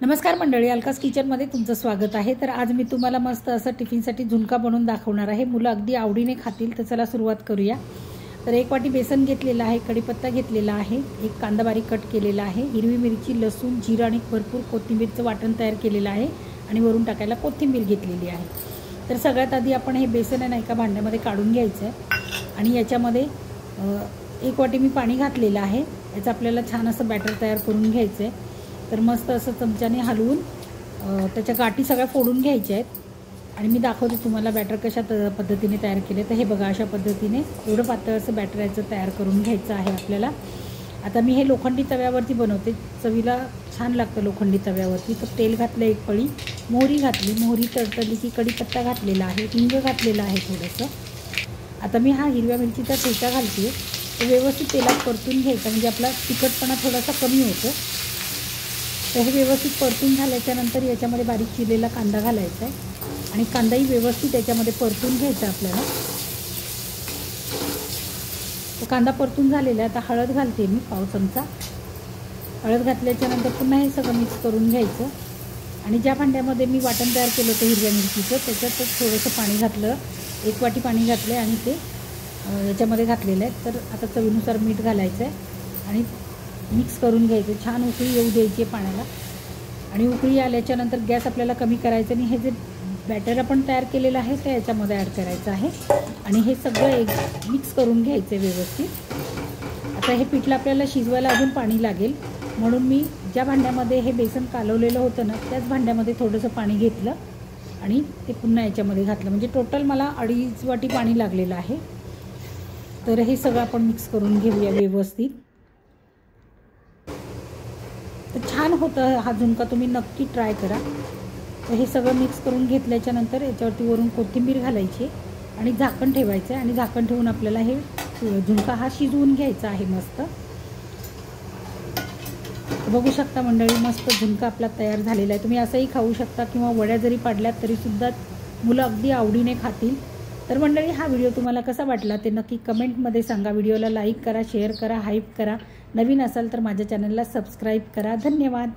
नमस्कार मंडळी, अलकास किचनमध्ये तुमचं स्वागत आहे। तर आज मी तुम्हाला मस्त असं टिफिनसाठी झुणका बनवून दाखवणार आहे। मुलं अगदी आवडीने खातील। तर चला सुरुवात करूया। तर एक वाटी बेसन घेतलेला आहे, कढीपत्ता घेतलेला आहे, एक कांदा बारीक कट केलेला आहे, हिरवी मिरची, लसूण, जिरा आणि भरपूर कोथिंबीरचं वाटण तयार केलेलं आहे आणि वरून टाकायला कोथिंबीर घेतलेली आहे। तर सगळ्यात आधी आपण हे बेसन आहे एका भांड्यामध्ये काढून घ्यायचं आहे आणि याच्यामध्ये एक वाटी मी पाणी घातलेलं आहे। याचं आपल्याला छान असं बॅटर तयार करून घ्यायचं आहे। तर मस्त असं चमच्याने हलवून त्याच्या गाठी सगळ्या फोडून घ्यायच्या आहेत आणि मी दाखवते तुम्हाला बॅटर कशा पद्धतीने तयार केले। तर हे बघा, अशा पद्धतीने एवढं पातळ असं बॅटर याचं तयार करून घ्यायचं आहे आपल्याला। आता मी हे लोखंडी तव्यावरती बनवते, चवीला छान लागतं लोखंडी तव्यावरती। तर तेल घातलं, एक पळी मोहरी घातली, मोहरी तडतडली की कढीपत्ता घातलेला आहे, हिंग घातलेलं आहे थोडंसं। आता मी हा हिरव्या मिरचीचा ठेचा घालते। तर व्यवस्थित तेलात परतून घ्यायचा, म्हणजे आपला तिखटपणा थोडासा कमी होतो। तर हे व्यवस्थित परतून झाल्याच्यानंतर याच्यामध्ये बारीक चिरलेला कांदा घालायचा आहे आणि कांदाही व्यवस्थित याच्यामध्ये परतून घ्यायचा आपल्याला। तो कांदा परतून झालेला आहे। आता हळद घालते मी, पाव चमचा हळद घातल्याच्यानंतर पुन्हा हे सगळं मिक्स करून घ्यायचं आणि ज्या भांड्यामध्ये मी वाटण तयार केलं होतं हिरव्या मिरचीचं, त्याच्यातच थोडंसं पाणी घातलं, एक वाटी पाणी घातलं आणि ते याच्यामध्ये घातलेलं आहे। तर आता चवीनुसार मीठ घालायचं आहे आणि मिक्स करून घ्यायचं, छान उकळी येऊ द्यायची पाण्याला। आणि उकळी आल्याच्यानंतर गॅस आपल्याला कमी करायचं आणि हे जे बॅटर आपण तयार केलेलं आहे ते याच्यामध्ये ॲड करायचं आहे आणि हे सगळं एक मिक्स करून घ्यायचं व्यवस्थित। आता हे पिठलं आपल्याला शिजवायला अजून पाणी लागेल, म्हणून मी ज्या भांड्यामध्ये हे बेसन कालवलेलं होतं ना, त्याच भांड्यामध्ये थोडंसं पाणी घेतलं आणि ते पुन्हा याच्यामध्ये घातलं, म्हणजे टोटल मला 2.5 वाटी पाणी लागलेलं आहे। तर हे सगळं आपण मिक्स करून घेऊया व्यवस्थित। तर छान होतं हा झुणका, तुम्ही नक्की ट्राय करा। तर हे सगळं मिक्स करून घेतल्याच्यानंतर याच्यावरती वरून कोथिंबीर घालायची आणि झाकण ठेवायचं आहे आणि झाकण ठेवून आपल्याला हे झुणका हा शिजवून घ्यायचा आहे मस्त। बघू शकता मंडळी, मस्त झुणका आपला तयार झालेला आहे। तुम्ही असंही खाऊ शकता किंवा वड्या जरी पाडल्यात तरीसुद्धा मुलं अगदी आवडीने खातील। तर मंडळी, हा व्हिडिओ तुम्हाला कसा वाटला ते नक्की कमेंटमध्ये सांगा। व्हिडिओला लाईक करा, शेअर करा, हाईप करा। नवीन असाल तर माझ्या चॅनलला सबस्क्राईब करा। धन्यवाद।